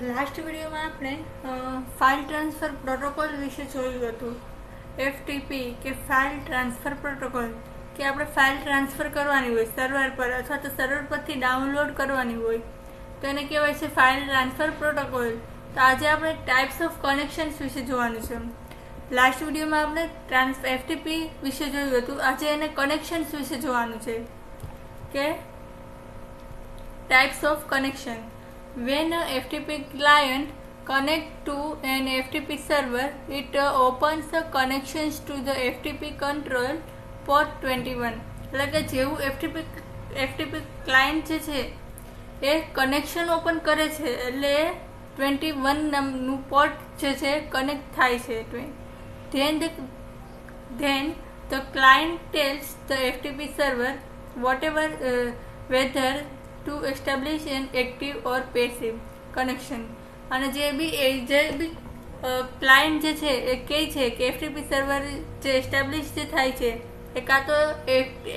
Last વિડીયોમાં આપણે file transfer protocol વિશે જોયું હતું. FTP કે ફાઇલ ટ્રાન્સફર પ્રોટોકોલ કે આપણે ફાઇલ ટ્રાન્સફર કરવાની હોય સર્વર પર અથવા તો સર્વર પરથી ડાઉનલોડ કરવાની હોય તો એને કહેવાય છે ફાઇલ ટ્રાન્સફર પ્રોટોકોલ. તો આજે આપણે ટાઈપ્સ ઓફ કનેક્શન્સ વિશે જોવાનું છે. લાસ્ટ વિડીયોમાં આપણે FTP વિશે જોયું હતું. આજે એને કનેક્શન્સ વિશે જોવાનું છે કે types of connection. When a FTP client connects to an FTP server, it opens the connections to the FTP control port 21. એટલે કે જેવું FTP ક્લાયન્ટ જે છે એ કનેક્શન ઓપન કરે છે એટલે 21 નું પોર્ટ જે છે કનેક્ટ થાય છે. Then the client tells the FTP server whether to establish an active or passive connection. અને જે બી ક્લાયન્ટ જે છે એ કહે છે કે FTP સર્વર જે એસ્ટાબ્લિશ જે થાય છે એ કાં તો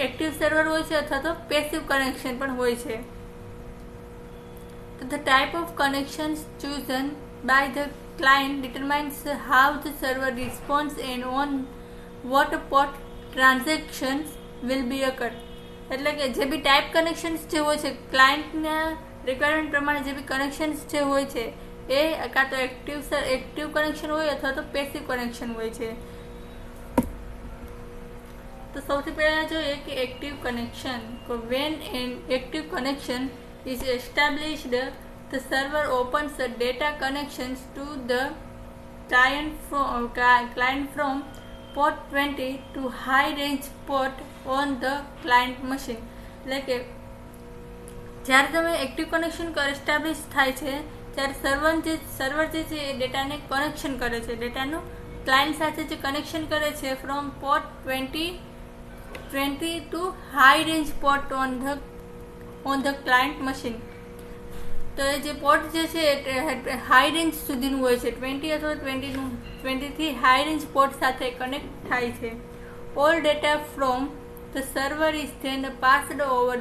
એક્ટિવ સર્વર હોય છે અથવા તો પેસિવ કનેક્શન પણ હોય છે. The type of connections chosen by the client determines how the server responds and on what port transactions will be occurred. એટલે કે જે બી ટાઈપ કનેક્શન્સ જે હોય છે ક્લાયન્ટના રિક્વાયરમેન્ટ પ્રમાણે જે બી કનેક્શન્સ જે હોય છે એ કાં તો એક્ટિવ કનેક્શન હોય અથવા તો પેસિવ કનેક્શન હોય છે. તો સૌથી પહેલાં જોઈએ કે active connection. When an active connection is established the server opens data connections to the client from port 20 to high range port on the client machine. એટલે કે જ્યારે તમે એક્ટિવ કનેક્શન એસ્ટાબ્લિશ થાય છે ત્યારે સર્વર જે છે એ ડેટાને કનેક્શન કરે છે, ડેટાનું ક્લાયન્ટ સાથે જે કનેક્શન કરે છે from port 20 two high range port on the client machine. તો એ જે પોર્ટ જે છે એ હાઈ રેન્જ સુધીનું હોય છે, 20 અથવા 20 થી હાઈ રેન્જ પોર્ટ સાથે કનેક્ટ થાય છે. All data from the server is then passed over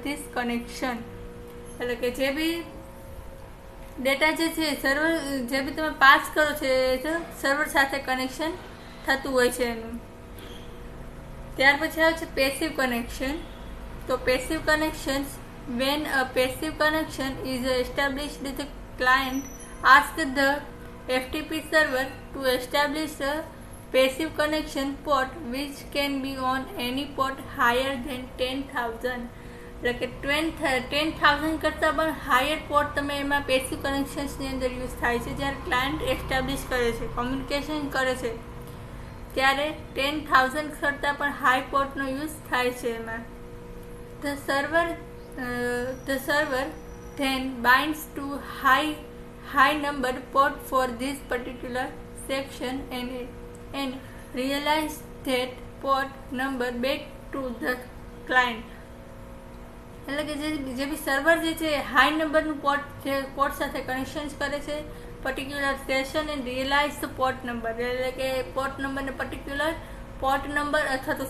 this connection. એટલે કે જે બી ડેટા જે છે સર્વર જે બી તમે પાસ કરો છો એ સર્વર સાથે કનેક્શન થતું હોય છે એનું. ત્યાર પછી આવે છે પેસિવ કનેક્શન. તો passive connections, when a passive connection is established, the client asks the FTP server to establish a passive connection port which can be on any port higher than 10,000. એટલે કે 10,000 કરતાં પણ હાયર પોર્ટ તમે એમાં passive કનેક્શન્સની અંદર use થાય છે. જ્યારે ક્લાયન્ટ એસ્ટાબ્લિશ કરે છે, કોમ્યુનિકેશન કરે છે ત્યારે 10,000 કરતાં પણ હાઈ પોર્ટનો યુઝ થાય છે એમાં. The server then binds to high number port for this particular section and realize that port number back to the client. એટલે કે જે બી સર્વર જે છે હાઈ નંબરનું પોર્ટ સાથે કનેક્શન્સ કરે છે particular session and realize the port number. એટલે કે પોર્ટ નંબરને પર્ટિક્યુલર પોર્ટ નંબર અથવા તો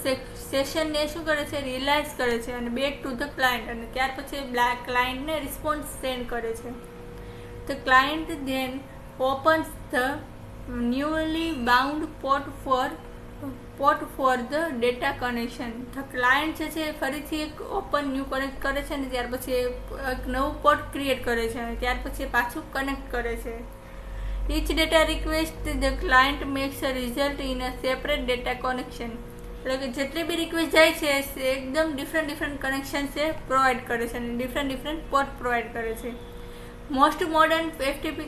સેશનને શું કરે છે, રિયલાઇઝ કરે છે અને બેક ટુ ધ ક્લાયન્ટ. અને ત્યાર પછી ક્લાયન્ટને રિસ્પોન્સ સેન્ડ કરે છે. The client then opens the newly bound port for the data connection. The client જે છે ફરીથી એક ઓપન ન્યૂ કનેક્ટ કરે છે અને ત્યાર પછી એક નવું પોર્ટ ક્રિએટ કરે છે અને ત્યાર પછી પાછું કનેક્ટ કરે છે. each data request the client makes a result in a separate data connection. એટલે કે જેટલી બી રિક્વેસ્ટ જાય છે એકદમ ડિફરન્ટ કનેક્શન છે પ્રોવાઈડ કરે છે અને ડિફરન્ટ પોર્ટ પ્રોવાઈડ કરે છે. Most modern FTP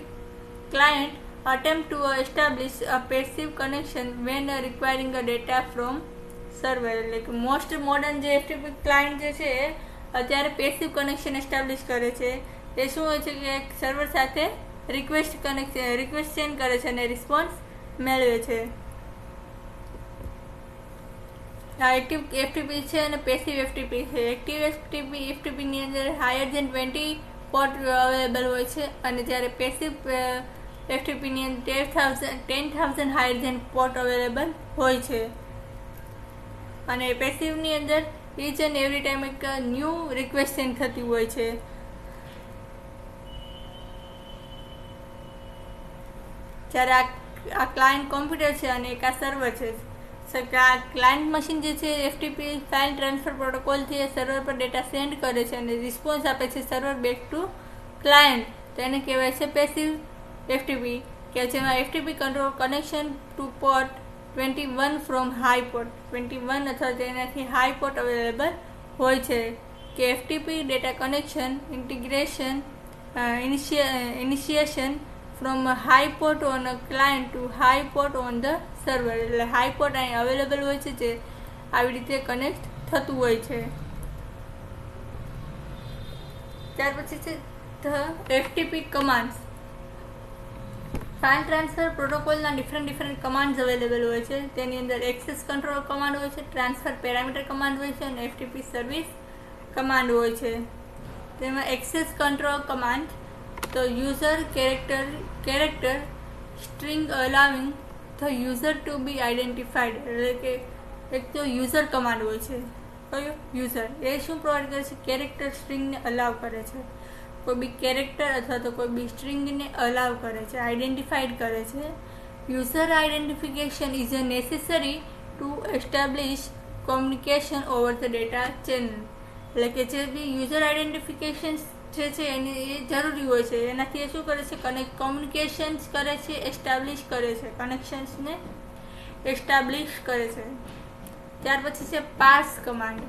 client attempt to establish a passive connection when requiring a data from server. એટલે કે મોસ્ટ મોડર્ન જે FTP ક્લાયન્ટ જે છે અત્યારે પેસિવ કનેક્શન એસ્ટાબ્લિશ કરે છે. એ શું હોય છે કે સર્વર સાથે રિક્વેસ્ટ સેન્ડ કરે છે અને રિસ્પોન્સ મેળવે છે. આ એક્ટિવ FTP છે અને પેસિવ FTP છે. એક્ટિવ FTPની અંદર હાયર ધેન 20 પોર્ટ અવેલેબલ હોય છે અને જ્યારે પેસિવ FTPની અંદર 10,000 હાયર ધેન પોર્ટ અવેલેબલ હોય છે. અને પેસિવની અંદર ઇચ એન્ડ એવરી ટાઈમ એક ન્યૂ રિક્વેસ્ટ સેન્ડ થતી હોય છે. જ્યારે આ ક્લાયન્ટ કોમ્પ્યુટર છે અને એક આ સર્વર છે. ક્લાયન્ટ મશીન જે છે એફટીપી ફાઇલ ટ્રાન્સફર પ્રોટોકોલથી સર્વર પર ડેટા સેન્ડ કરે છે અને રિસ્પોન્સ આપે છે સર્વર બેક ટુ ક્લાયન્ટ. તો એને કહેવાય છે પેસિવ એફટીપી, કે જેમાં FTP control connection to port 21 from high port 21 અથવા તેનાથી હાઈ પોર્ટ અવેલેબલ હોય છે. કે FTP data connection integration initiation from high port on a client to high port on the server. એટલે હાઈ પોર્ટ અહીં available હોય છે, જે આવી રીતે કનેક્ટ થતું હોય છે. ત્યાર પછી છે the FTP commands. File transfer પ્રોટોકોલના ડિફરન્ટ કમાન્ડ્સ અવેલેબલ હોય છે. તેની અંદર એક્સેસ કંટ્રોલ કમાન્ડ હોય છે, ટ્રાન્સફર પેરામીટર કમાન્ડ હોય છે અને એફટીપી સર્વિસ કમાન્ડ હોય છે. તેમાં એક્સેસ કંટ્રોલ કમાન્ડ તો user character string allowing the user to be identified. એટલે કે એક તો યુઝર કમાન્ડ હોય છે. કયો? યુઝર. એ શું પ્રોવાઈડ કરે છે? કેરેક્ટર સ્ટ્રિંગને અલાવ કરે છે. કોઈ બી કેરેક્ટર અથવા તો કોઈ બી સ્ટ્રિંગને અલાવ કરે છે, આઈડેન્ટિફાઈડ કરે છે. User identification is a necessary to establish communication over the data channel. એટલે કે જે બી યુઝર આઈડેન્ટિફિકેશન જે છે એની એ જરૂરી હોય છે. એનાથી એ શું કરે છે? કોમ્યુનિકેશન્સ કરે છે, એસ્ટાબ્લિશ કરે છે, કનેક્શન્સને એસ્ટાબ્લિશ કરે છે. ત્યાર પછી છે pass command.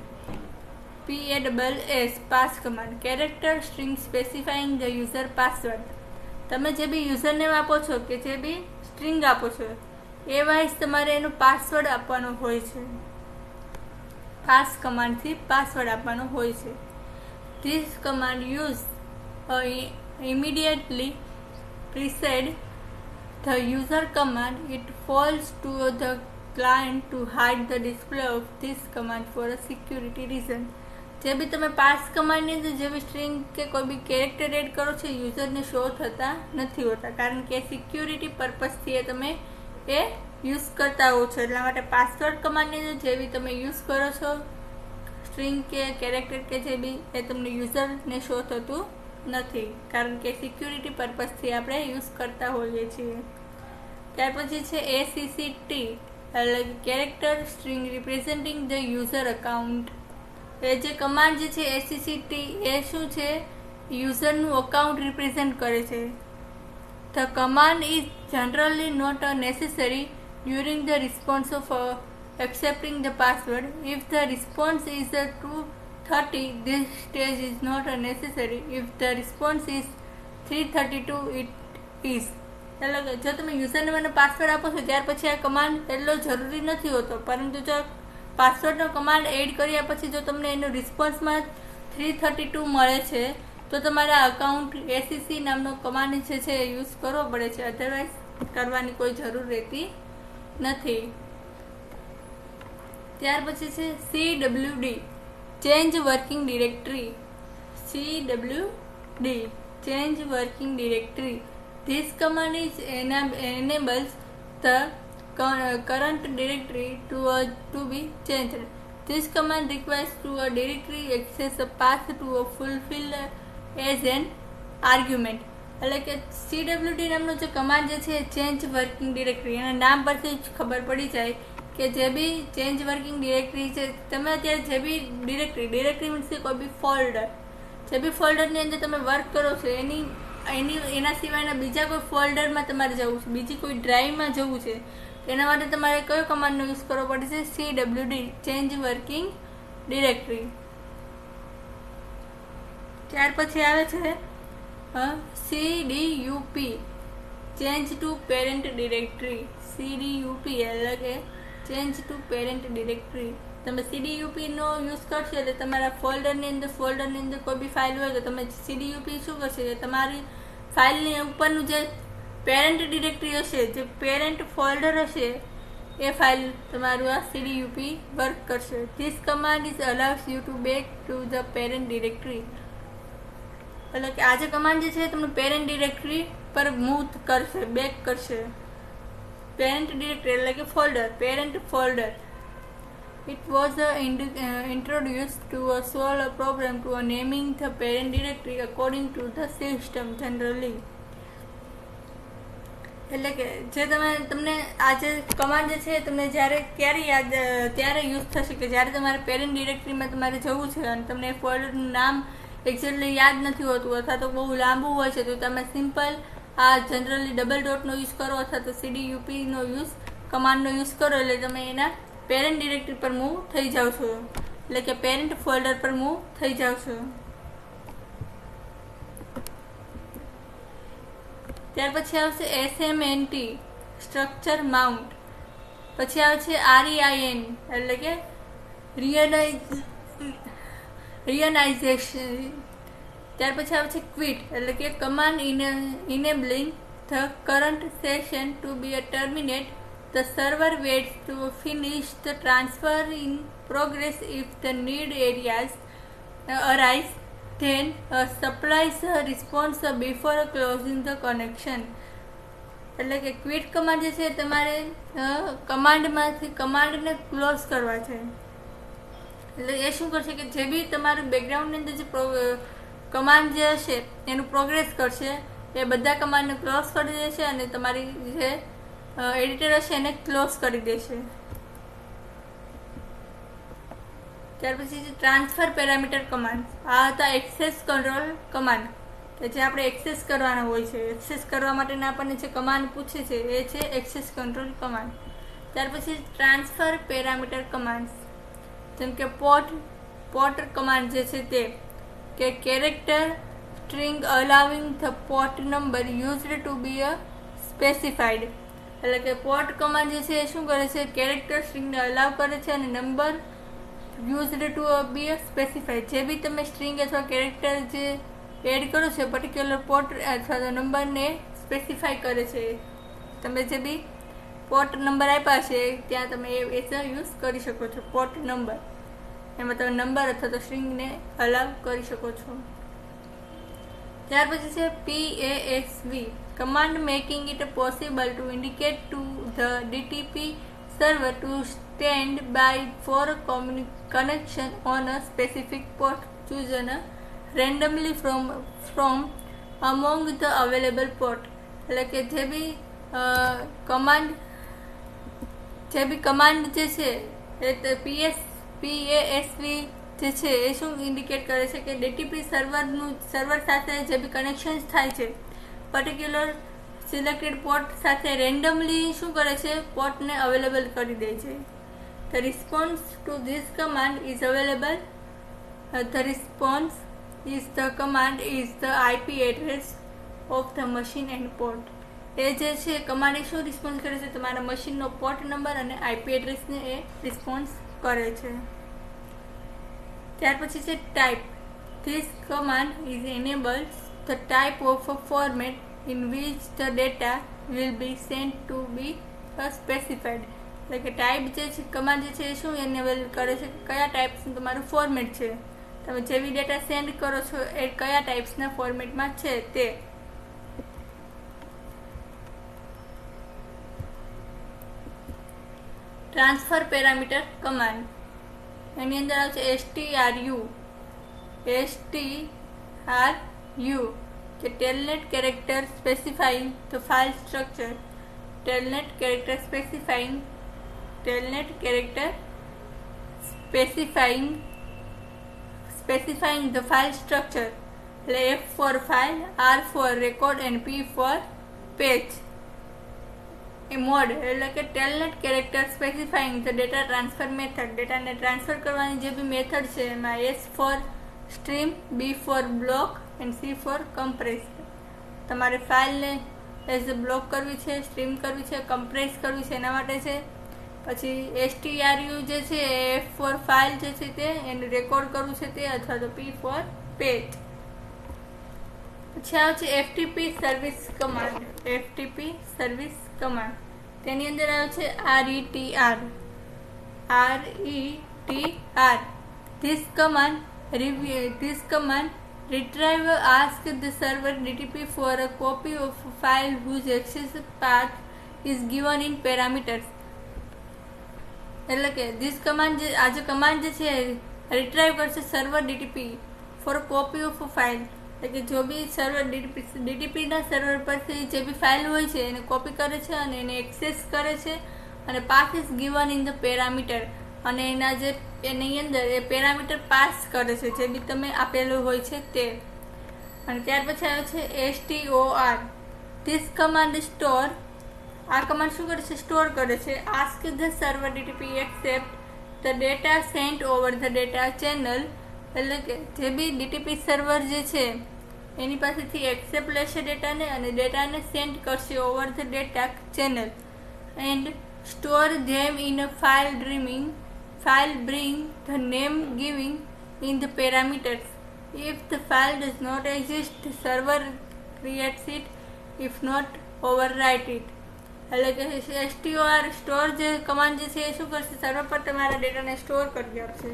PASS pass command. Character string specifying the user password. તમે જે બી યુઝરનેમ આપો છો કે જે બી સ્ટ્રિંગ આપો છો એ વાઇઝ તમારે એનો પાસવર્ડ આપવાનો હોય છે. પાસ કમાન્ડથી પાસવર્ડ આપવાનો હોય છે. This command use immediately precede the user command. It falls to the client to hide the display of this command for a security reason. જે બી તમે પાસ કમાન્ડની અંદર જે બી સ્ટ્રિંગ કે કોઈ બી કેરેક્ટર એડ કરો છો યુઝરને શો થતા નથી હોતા, કારણ કે સિક્યુરિટી પર્પઝથી એ તમે એ યુઝ કરતા હો છો. એટલા માટે પાસવર્ડ કમાન્ડની અંદર જે બી તમે યુઝ કરો છો સ્ટ્રિંગ કે કેરેક્ટર કે જે બી એ તમને યુઝરને શો થતું નથી, કારણ કે સિક્યુરિટી પર્પઝથી આપણે યુઝ કરતા હોઈએ છીએ. ત્યાર પછી છે ACCT એટલે character string representing the user account. એ જે કમાન્ડ જે છે ACCT એ શું છે? યુઝરનું અકાઉન્ટ રિપ્રેઝેન્ટ કરે છે. The command is generally not necessary during the response of accepting the password. If the response is to 30, this stage is not necessary. If the response is 332, it is. એટલે જો તમે યુઝરને મને password આપો છો ત્યાર પછી આ કમાન્ડ એટલો જરૂરી નથી હોતો, પરંતુ જો પાસવર્ડનો કમાન્ડ એડ કર્યા પછી જો તમને એનો રિસ્પોન્સમાં 332 મળે છે તો તમારા અકાઉન્ટ ACC નામનો કમાન્ડ જે છે એ યુઝ કરવો પડે છે, અધરવાઇઝ કરવાની કોઈ જરૂર રહેતી નથી. ત્યાર પછી છે CWD change working directory. CWD change working directory. This command is enables the current directory to be changed. This command requires to a directory access a path to a fulfill as an argument. એટલે કે CWD નામનો જે command જે છે change working directory, એના નામ પરથી જ ખબર પડી જાય કે જે બી ચેન્જ વર્કિંગ ડિરેક્ટરી છે, તમે અત્યારે જે બી ડિરેક્ટરી મીન્સ કે કોઈ બી ફોલ્ડર, જે બી ફોલ્ડરની અંદર તમે વર્ક કરો છો એના સિવાયના બીજા કોઈ ફોલ્ડરમાં તમારે જવું છે, બીજી કોઈ ડ્રાઈવમાં જવું છે, એના માટે તમારે કયો કમાન્ડનો યુઝ કરવો પડે છે? CWD change working directory. ત્યાર પછી આવે છે CDUP change to parent directory. CDUP એટલે કે ચેન્જ ટુ પેરેન્ટ ડિરેક્ટરી. તમે CDUP નો યુઝ કરશો એટલે તમારા ફોલ્ડરની અંદર કોઈ બી ફાઇલ હોય તો તમે CDUP શું કરશે કે તમારી ફાઇલની ઉપરનું જે પેરેન્ટ ડિરેક્ટરી હશે, જે પેરેન્ટ ફોલ્ડર હશે એ ફાઇલ તમારું આ CDUP વર્ક કરશે. This command is allows you to back to the parent directory. એટલે કે આ જે કમાન્ડ જે છે તમને પેરેન્ટ ડિરેક્ટરી પર મૂવ કરશે, બેક કરશે. પેરેન્ટ ડિરેક્ટરી એટલે કે folder, parent folder. It was introduced to solve a problem to naming the parent directory according to the system generally. એટલે કે જે તમને આ જે કમાન્ડ જે છે તમને ત્યારે યુઝ થશે કે જ્યારે તમારે પેરેન્ટ ડિરેક્ટરીમાં તમારે જવું છે અને તમને ફોલ્ડરનું નામ એક્ઝેક્ટલી યાદ નથી હોતું અથવા તો બહુ લાંબુ હોય છે, તો તમે સિમ્પલ આ જનરલી ડબલ ડોટનો યુઝ કરો અથવા તો CDUPનો કમાન્ડનો યુઝ કરો એટલે તમે એના પેરેન્ટ ડિરેક્ટરી પર મૂવ થઈ જાઓ છો, એટલે કે પેરેન્ટ ફોલ્ડર પર મૂવ થઈ જાઓ છો. ત્યાર પછી આવશે SMNT સ્ટ્રક્ચર માઉન્ટ, પછી આવે છે REIN એટલે કે રિયનાઇઝેશન. ત્યાર પછી આવે છે ક્વિટ એટલે કે command enabling the current session to be terminate the server waits to finish the transfer in progress if the need areas arise then supplies a response before closing the connection. એટલે કે quit command જે છે તમારે કમાન્ડને close કરવા છે. એટલે એ શું કરશે કે જે બી તમારું બેકગ્રાઉન્ડની અંદર જે કમાન્ડ જે હશે એનું પ્રોગ્રેસ કરશે એ બધા કમાન્ડને ક્લોઝ કરી દેશે અને તમારી જે એડિટર હશે એને ક્લોઝ કરી દેશે. ત્યાર પછી ટ્રાન્સફર પેરામીટર કમાન્ડ, આ હતા એક્સેસ કંટ્રોલ કમાન્ડ કે જે આપણે એક્સેસ કરવાના હોય છે. એક્સેસ કરવા માટેના આપણને જે કમાન્ડ પૂછે છે એ છે એક્સેસ કંટ્રોલ કમાન્ડ. ત્યાર પછી ટ્રાન્સફર પેરામીટર કમાન્ડ જેમ કે પોર્ટ કમાન્ડ જે છે તે કે character string allowing the port number used to be specified. એટલે કે પોર્ટ કમાન્ડ જે છે એ શું કરે છે, કેરેક્ટર સ્ટ્રિંગને અલાવ કરે છે અને number used to be specified. જે બી તમે સ્ટ્રિંગ અથવા કેરેક્ટર જે એડ કરો છો પર્ટિક્યુલર પોર્ટ અથવા તો નંબરને સ્પેસિફાઈ કરે છે. તમે જે બી પોર્ટ નંબર આપ્યા છે ત્યાં તમે એ યુઝ કરી શકો છો. પોર્ટ નંબર એમાં તમે નંબર અથવા તો સ્ટ્રિંગને અલાવ કરી શકો છો. ત્યાર પછી છે PASV command making it possible two indicate to the DTP server to stand by for connection on a specific port chosen randomly from among the available port. એટલે કે જે બી કમાન્ડ જે છે એ PASV જે છે એ શું ઇન્ડિકેટ કરે છે કે DTP સર્વર સાથે જે બી કનેક્શન્સ થાય છે પર્ટિક્યુલર સિલેક્ટેડ પોર્ટ સાથે રેન્ડમલી શું કરે છે, પોર્ટને અવેલેબલ કરી દે છે. The response to this command is available the command is the IP address of the machine and port. એ જે છે કમાન્ડ એ શું રિસ્પોન્સ કરે છે, તમારા મશીનનો પોર્ટ નંબર અને IP એડ્રેસને એ રિસ્પોન્સ કરે છે. ત્યાર પછી છે type. This command is enables the type of a format in which the data will be sent to be specified. એટલે કે ટાઈપ જે છે કમાન્ડ જે છે એ શું એનેબલ કરે છે, કયા ટાઈપ્સનું તમારું ફોર્મેટ છે, તમે જેવી ડેટા સેન્ડ કરો છો એ કયા ટાઈપ્સના ફોર્મેટમાં છે તે. ટ્રાન્સફર પેરામીટર કમાન્ડ એની અંદર આવશે STRU કે telnet character specifying the file structure. telnet character specifying the file structure. F for file, R for record and P for page. Mode એટલે કે telnet character specifying the data transfer method. ડેટાને transfer કરવાની જે બી method છે એમાં S for stream, B for block and C for compress. તમારે ફાઇલને as a block કરવી છે, સ્ટ્રીમ કરવી છે, કમ્પ્રેસ કરવી છે એના માટે છે. પછી STRU જે છે F for ફાઇલ જે છે તે એને રેકોર્ડ કરવું છે તે અથવા તો P for પેજ. પછી આવે છે FTP સર્વિસ કમાન્ડ. તેની અંદર આવે છે RETR. This command retrieve ask the server DTP for a copy of a file whose access path is given in parameters. એટલે કે this command જે આ જે કમાન્ડ જે છે રિટ્રાઈવ કરશે server DTP for a copy of a file એટલે કે જો બી સર્વર ડીટીપીના સર્વર પરથી જે બી ફાઇલ હોય છે એને કોપી કરે છે અને એને એક્સેસ કરે છે અને path is given in the parameter, અને એના જે એની અંદર એ પેરામીટર પાસ કરે છે જે બી તમે આપેલું હોય છે તે. અને ત્યાર પછી આવે છે STOR. This command store. આ કમાન્ડ શું કરે છે? સ્ટોર કરે છે. Ask the server DTP accept the data sent over the data channel. એટલે કે જે બી ડીટીપી સર્વર જે છે એની પાસેથી એક્સેપ્ટ લેશે ડેટાને અને ડેટાને સેન્ડ કરશે over the data channel. And store them in a file bring the name giving in the parameters. If the file does not exist, the server creates it. If not, overwrite it. એટલે કે store જે command જે છે એ શું કરશે? Server પર તમારા ડેટાને સ્ટોર કરી આપશે.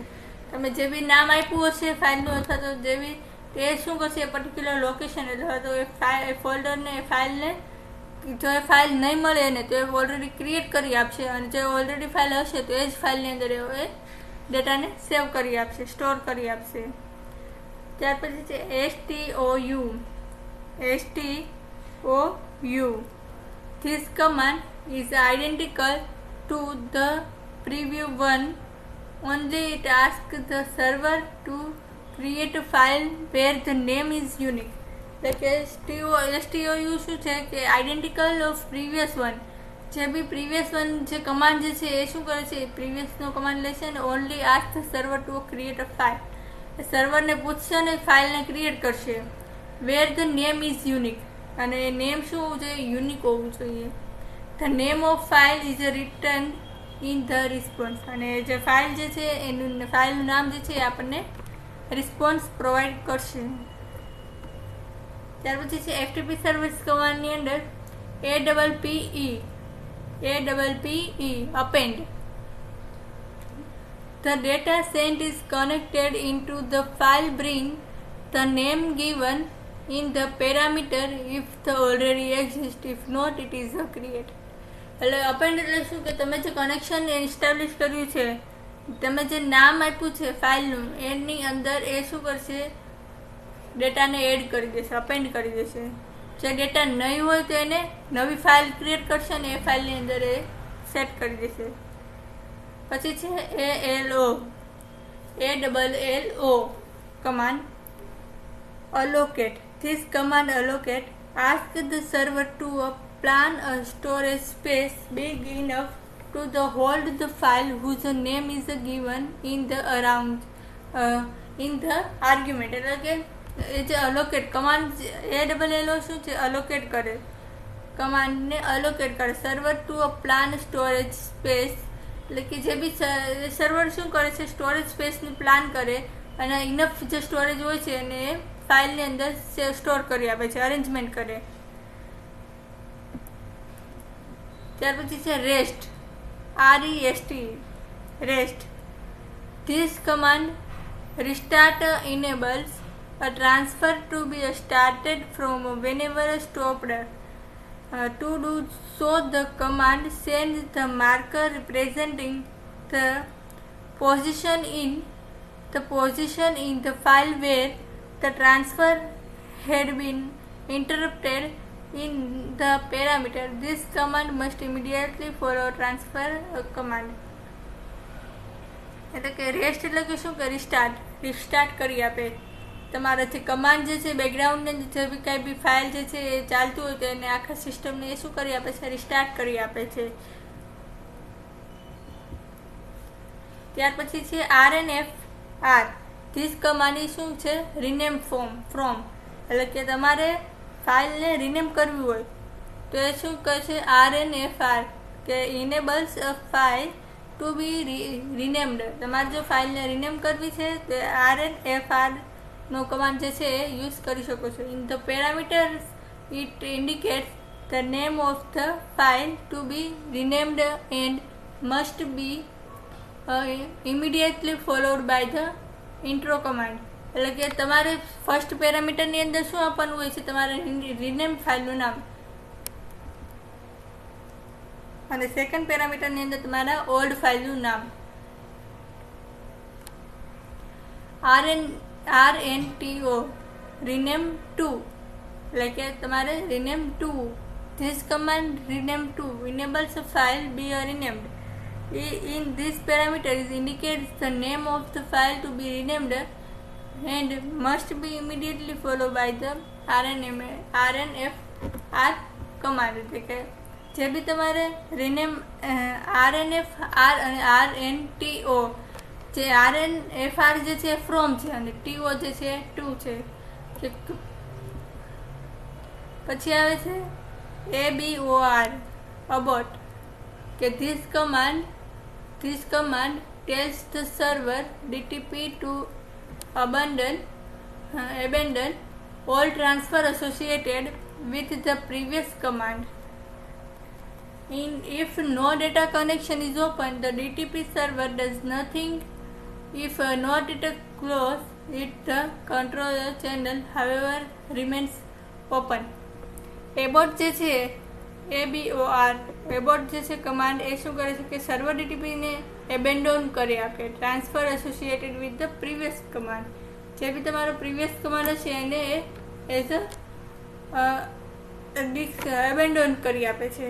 તમે જે બી નામ આપ્યું હશે ફાઇલનું અથવા તો જે બી તે શું કરશે? એ પર્ટિક્યુલર લોકેશન અથવા તો એ ફોલ્ડરને એ ફાઇલને, જો એ ફાઇલ નહીં મળે એને તો એ ઓલરેડી ક્રિએટ કરી આપશે અને જે ઓલરેડી ફાઇલ હશે તો એ જ ફાઇલની અંદર એ ડેટાને સેવ કરી આપશે, સ્ટોર કરી આપશે. ત્યાર પછી છે STOU. This command is identical to the previous one, only it asks the server to create a file where the name is unique. એટલે કે STOU શું છે કે આઈડેન્ટિકલ ઓફ પ્રીવિયસ વન. જે બી પ્રીવિયસ વન જે કમાન્ડ જે છે એ શું કરે છે? પ્રીવિયસનો કમાન્ડ લેશે અને only ask the server to create a file. સર્વરને પૂછશે અને ફાઇલને ક્રિએટ કરશે. Where the name is unique. અને નેમ શું હોવું જોઈએ? યુનિક હોવું જોઈએ. The name of file is return in the response. અને જે ફાઇલ જે છે એનું ફાઇલનું નામ જે છે એ આપણને રિસ્પોન્સ પ્રોવાઈડ કરશે. ત્યાર પછી છે FTP સર્વિસ કમાન્ડની અંદર APPE append. The data sent is connected into the file bring the name given in the parameter if the already exists. If not, it is a create. એટલે append એટલે શું કે તમે જે કનેક્શન એસ્ટાબ્લિશ કર્યું છે, તમે જે નામ આપ્યું છે ફાઇલનું એની અંદર એ શું કરશે? ડેટાને એડ કરી દેશે, અપેન્ડ કરી દેશે. જે ડેટા નહીં હોય તો એને નવી ફાઇલ ક્રિએટ કરશે અને એ ફાઇલની અંદર એ સેટ કરી દેશે. પછી છે ALLO command. allocate. This command allocate asks the server to plan a storage space big enough to hold the file whose name is given in the argument. એટલે કે એ જે અલોકેટ કમાન્ડ ALLO શું છે? Allocate કરે, કમાન્ડને allocate કરે. Server to a plan storage space. એટલે કે જે બી સર્વર શું કરે છે? સ્ટોરેજ સ્પેસનું પ્લાન કરે અને ઇનફ જે સ્ટોરેજ હોય છે એને ફાઇલની અંદર સ્ટોર કરી આપે છે, અરેન્જમેન્ટ કરે. ત્યાર પછી છે REST. REST. This command restart enables a transfer to be started from whenever stopped. To do so, the command sends the marker representing the position in the file where the transfer had been interrupted in the parameter. This command must immediately follow transfer command. એટલે કે rest એટલે કે શું કે restart કરી આપે. તમારા જે કમાન્ડ જે છે બેકગ્રાઉન્ડને જે બી કંઈ બી ફાઇલ જે છે એ ચાલતું હોય તો એને આખા સિસ્ટમને એ શું કરી આપે છે? રિસ્ટાર્ટ કરી આપે છે. ત્યાર પછી છે RNFR. ધીસ કમાન્ડ શું છે? Rename from. એટલે કે તમારે ફાઇલને રિનેમ કરવી હોય તો એ શું કહે છે? RNFR કે ઇનેબલ્સ અ ફાઇલ ટુ બી રિનેમ્ડ. તમારે જો ફાઇલને રિનેમ કરવી છે તો RNFR નો કમાન્ડ જે છે એ યુઝ કરી શકો છો. In the parameters it indicates the name of the file to be renamed and must be immediately followed by the intro command. એટલે કે તમારે ફર્સ્ટ પેરામીટરની અંદર શું આપવાનું હોય છે? તમારે રિનેમ ફાઇલનું નામ, અને સેકન્ડ પેરામીટરની અંદર તમારા ઓલ્ડ ફાઇલનું નામ. RNTO rename to, એટલે કે તમારે rename to. This command rename to enables a file be renamed. In this parameter indicates the name of the file to be renamed and must be immediately followed by the rnfr command. એટલે કે જે બી તમારે rename rnfr અને rnto, જે rnfr જે છે from છે અને to જે છે to છે. પછી આવે છે abor, abort, કે this command tells the server DTP to abandon all transfer associated with the previous command. If no data connection is open, the DTP server does nothing. If no data close, the controller channel however remains open. abort જે છે abort જે છે command એ શું કરે છે કે server ડીટીપીને એબેન્ડોન કરી આપે, transfer associated with the previous command. જે બી તમારો પ્રીવિયસ કમાન્ડ હશે એને એઝ એબેન્ડોન કરી આપે છે.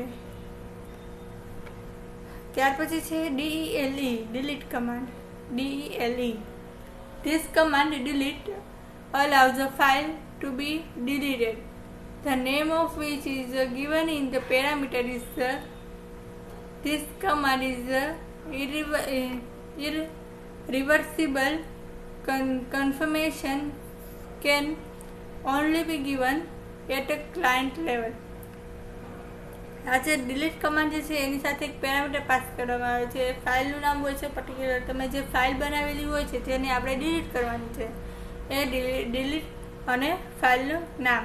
ત્યાર પછી છે DELE, delete command. DELE, this command delete allows a file to be deleted, the name of which is given in the parameter is this command is irreversible. Confirmation can only be given at a client level. આ જે delete command જે છે એની સાથે એક parameter pass કરવામાં આવે છે. ફાઇલનું નામ હોય છે પર્ટિક્યુલર, તમે જે ફાઇલ બનાવેલી હોય છે તેને આપણે ડિલીટ કરવાની છે, એ ડિલીટ અને ફાઇલનું નામ.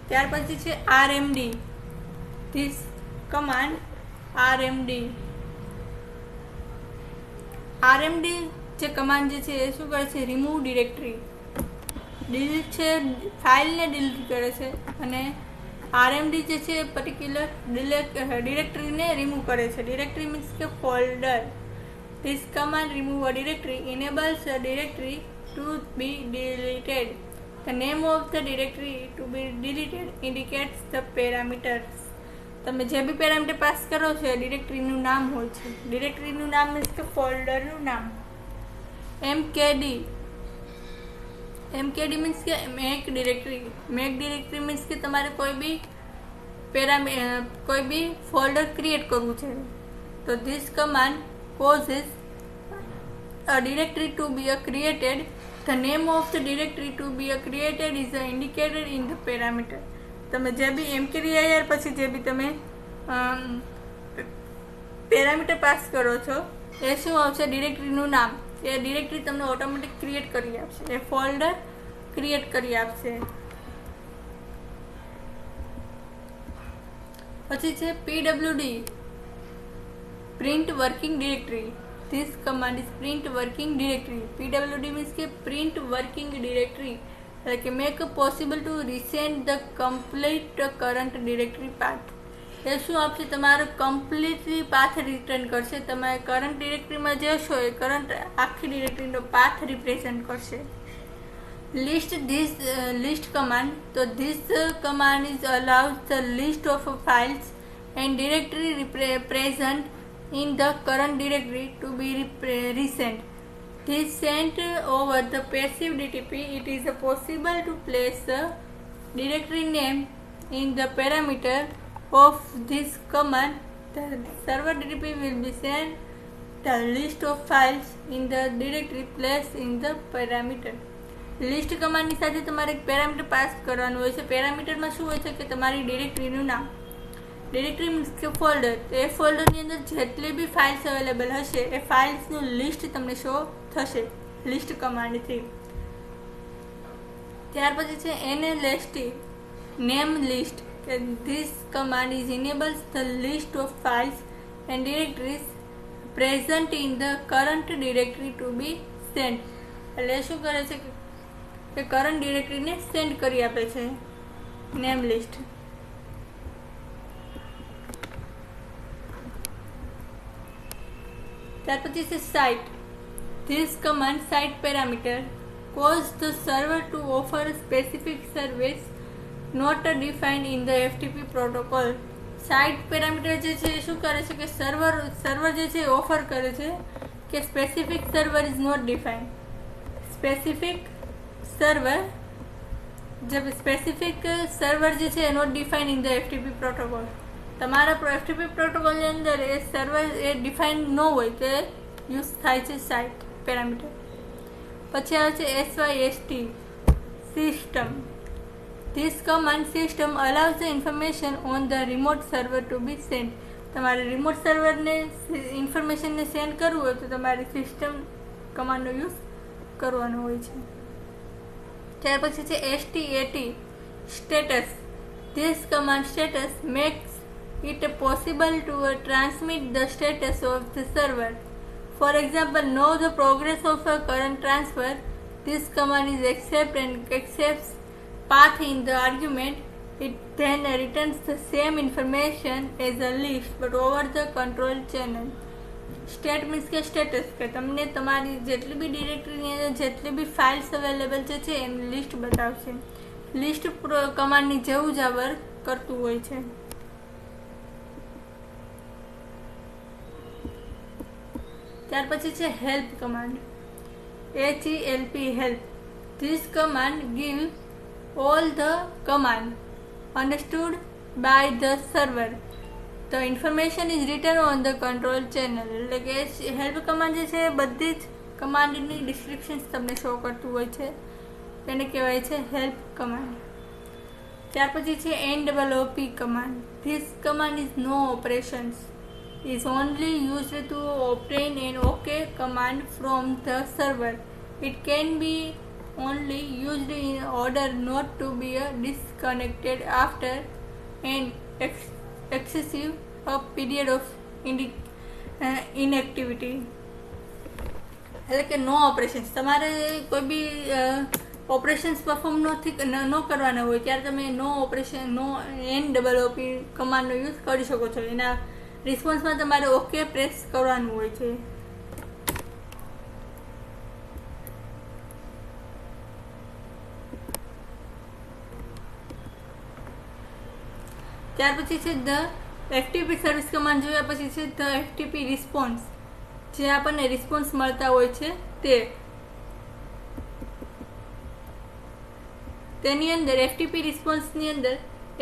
ત્યાર પછી છે RMD, this command RMD જે કમાન્ડ જે છે એ શું કરે છે, રિમૂવ ડિરેક્ટરી, ડિલીટ છે ફાઇલને ડિલીટ કરે છે, અને RMD જે છે પર્ટિક્યુલર ડિરેક્ટરીને રિમૂવ કરે છે. ડિરેક્ટરી મીન્સ કે folder. This command remove a directory enables a directory to be deleted. The name of the directory to be deleted indicates the parameters. તમે જે બી પેરામીટર પાસ કરો છો એ ડિરેક્ટરીનું નામ હોય છે. ડિરેક્ટરીનું નામ મીન્સ કે ફોલ્ડરનું નામ. MKD મીન્સ કે make directory. Make directory means કે તમારે કોઈ બી ફોલ્ડર ક્રિએટ કરવું છે. તો this command causes a directory to be created. The name of the directory to be created is indicated in the parameter. તમે જે બી mkdir પછી જે બી તમે પેરામીટર પાસ કરો છો એ શું આવશે, ડિરેક્ટરીનું નામ. એ ડિરેક્ટરી તમને ઓટોમેટિક ક્રિએટ કરી આપશે, એ ફોલ્ડર ક્રિએટ કરી આપશે. પછી છે PWD, print working directory. This command is print working directory. PWD means કે print working directory, એટલે કે make possible to resend the complete current directory path. એ શું આપશે, તમારો કમ્પ્લીટલી પાથ રિટર્ન કરશે. તમે કરંટ ડિરેક્ટરીમાં જશો એ કરંટ આખી ડિરેક્ટરીનો પાથ રિપ્રેઝન્ટ કરશે. List command. So this command is allows the list of files and directory present in the current directory to be resent. This sent over the passive DTP. It is possible to place a directory name in the parameter of this command. The server DTP will be sent the list of files in the directory placed in the parameter. List કમાન્ડની સાથે તમારે એક parameter pass કરવાનું હોય છે. પેરામીટરમાં શું હોય છે કે તમારી ડિરેક્ટરીનું નામ. ડિરેક્ટરી મીન્સ કે ફોલ્ડર. એ ફોલ્ડરની અંદર જેટલી બી ફાઇલ્સ અવેલેબલ હશે એ ફાઇલ્સનું લિસ્ટ તમને શો થશે લિસ્ટ કમાન્ડથી. ત્યાર પછી છે NLST, name list. This command is enables the list of files and directories present in the current directory to be sent. એટલે શું કરે છે કે કરંટ ડિરેક્ટરીને સેન્ડ કરી આપે છે નેમ લિસ્ટ. ત્યાર પછી છે site. This command site parameter causes the server to offer a specific service not defined in the FTP protocol. Site parameter જે છે એ શું કરે છે કે સર્વર જે છે ઓફર કરે છે કે specific server is not defined. Specific server જે છે not defined in the FTP protocol. તમારા FTP પ્રોટોકોલની અંદર એ સર્વર એ ડિફાઇન ન હોય તે યુઝ થાય છે સાઇટ પેરામીટર. પછી આવે છે SYST system. This command system allows the information on the remote server to be sent. તમારે રિમોટ સર્વરને ઇન્ફોર્મેશનને સેન્ડ કરવું હોય તો તમારે સિસ્ટમ કમાન્ડનો યુઝ કરવાનો હોય છે. ત્યાર પછી છે STAT status. This command status makes it possible to transmit the status of the server. For example, know the progress of a current transfer. This command is accepts path in the argument. It then returns the same information as a list but over the control channel. State means કે status, કે તમને તમારી જેટલી બી ડિરેક્ટરીની અંદર જેટલી બી files available છે એની list બતાવશે. List કમાન્ડની જેવું જ આ વર્ક કરતું હોય છે. ત્યાર પછી છે help command. HELP help. This command gives all the command understood by the server. The information is written on the control channel. એટલે કે હેલ્પ કમાન્ડ જે છે બધી જ કમાન્ડની ડિસ્ક્રિપ્શન્સ તમને શો કરતું હોય છે, એને કહેવાય છે હેલ્પ કમાન્ડ. ત્યાર પછી છે NOOP command. This command is no operations, is only used to obtain an OK command from the server. It can be only used in order not to be disconnected after an excessive period of inactivity. એટલે કે નો operations, તમારે કોઈ બી operations perform ન કરવાના હોય ત્યારે તમે નો NOOP કમાન્ડનો યુઝ કરી શકો છો. એના રિસ્પોન્સમાં તમારે ઓકે પ્રેસ કરવાનું હોય છે. ત્યાર પછી છે ધ FTP સર્વિસ કમાન્ડ. જોયા પછી છે ધ FTP રિસ્પોન્સ, જે આપણને રિસ્પોન્સ મળતા હોય છે તેની અંદર FTP રિસ્પોન્સની અંદર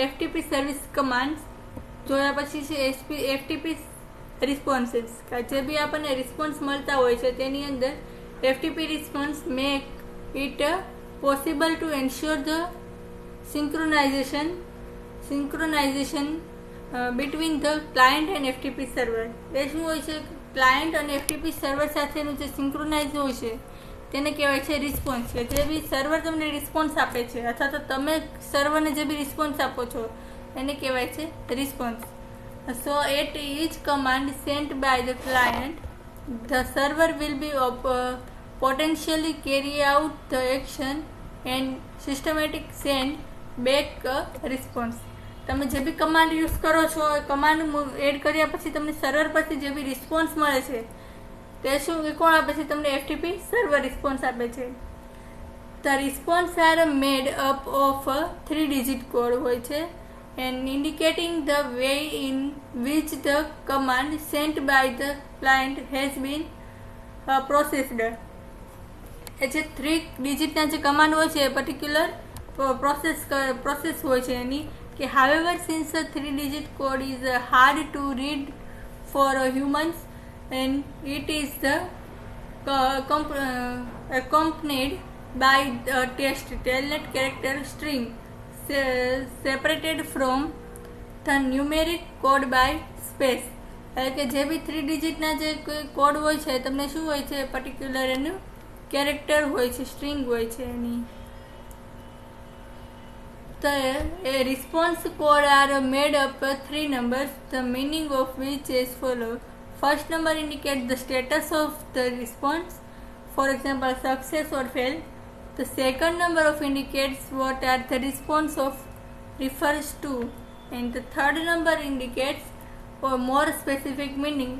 FTP સર્વિસ કમાન્ડ. જોયા પછી છે FTP રિસ્પોન્સીસ, જે બી આપણને રિસ્પોન્સ મળતા હોય છે તેની અંદર FTP response make it possible to ensure the synchronisation between the client and FTP server. એ શું હોય છે? ક્લાયન્ટ અને FTP સર્વર સાથેનું જે સિંક્રોનાઇઝ હોય છે તેને કહેવાય છે રિસ્પોન્સ. કે જે બી સર્વર તમને રિસ્પોન્સ આપે છે અથવા તો તમે સર્વરને જે બી રિસ્પોન્સ આપો છો એને કહેવાય છે response. So at each command sent by the client, the server will be potentially carry out the action and systematic send back a response. તમે જે બી કમાન્ડ યુઝ કરો છો એ કમાન્ડ એડ કર્યા પછી તમને સર્વર પરથી જે બી રિસ્પોન્સ મળે છે તે શું એ કોણ આપે છે? તમને FTP સર્વર રિસ્પોન્સ આપે છે. The response are made up of 3-digit code હોય છે and indicating the way in which the command sent by the client has been processed. એ જે 3 ડિજિટના જે કમાન્ડ હોય છે એ પર્ટિક્યુલર પ્રોસેસ હોય છે એની. કે however, since a 3-digit code is hard to read for humans and it is accompanied by a telnet character string separated from the numeric code by space. એટલે કે જે બી 3 ડિજિટના જે કોડ હોય છે તમને શું હોય છે? પર્ટિક્યુલર એનું કેરેક્ટર હોય છે, સ્ટ્રિંગ હોય છે એની. A response code are made up of 3 numbers, the meaning of which is follows. First number indicates the status of the response, for example success or fail. The second number of indicates what are the response of refers to, and the third number indicates for more specific meaning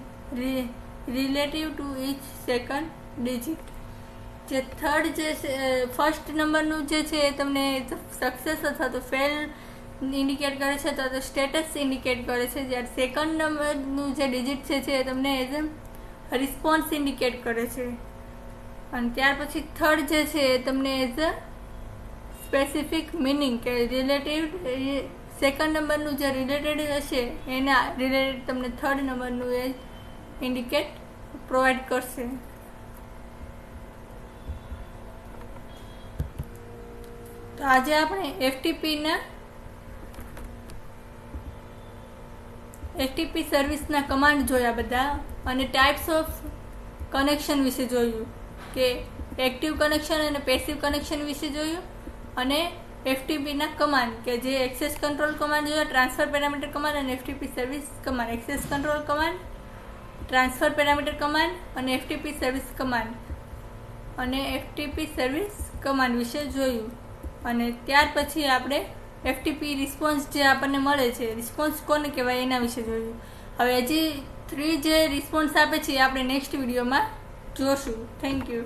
relative to each second digit. જે third જે first નંબરનું જે છે એ તમને success અથવા તો fail indicate કરે છે, તો સ્ટેટસ ઇન્ડિકેટ કરે છે. જ્યારે સેકન્ડ નંબરનું જે ડિજિટ છે એ તમને એઝ અ રિસ્પોન્સ ઇન્ડિકેટ કરે છે. અને ત્યાર પછી થર્ડ જે છે એ તમને એઝ અ સ્પેસિફિક મિનિંગ કે રિલેટિવ સેકન્ડ નંબરનું જે રિલેટેડ હશે એના રિલેટેડ તમને થર્ડ નંબરનું એ ઇન્ડિકેટ પ્રોવાઈડ કરશે. તો આજે આપણે એફટીપી સર્વિસના કમાન્ડ જોયા બધા, અને ટાઈપ્સ ઓફ કનેક્શન વિશે જોયું કે એક્ટિવ કનેક્શન અને પેસિવ કનેક્શન વિશે જોયું, અને એફટીપીના કમાન્ડ કે જે એક્સેસ કંટ્રોલ કમાન્ડ જોયા, ટ્રાન્સફર પેરામીટર કમાન્ડ અને FTP service command. Access control command, transfer parameter command અને એફટીપી સર્વિસ કમાન્ડ અને એફટીપી સર્વિસ કમાન્ડ વિશે જોયું. અને ત્યાર પછી આપણે એફટીપી રિસ્પોન્સ જે આપણને મળે છે, રિસ્પોન્સ કોને કહેવાય એના વિશે જોયું. હવે હજી 3 જે રિસ્પોન્સ આપે છે એ આપણે નેક્સ્ટ વિડીયોમાં જોશું. Thank you.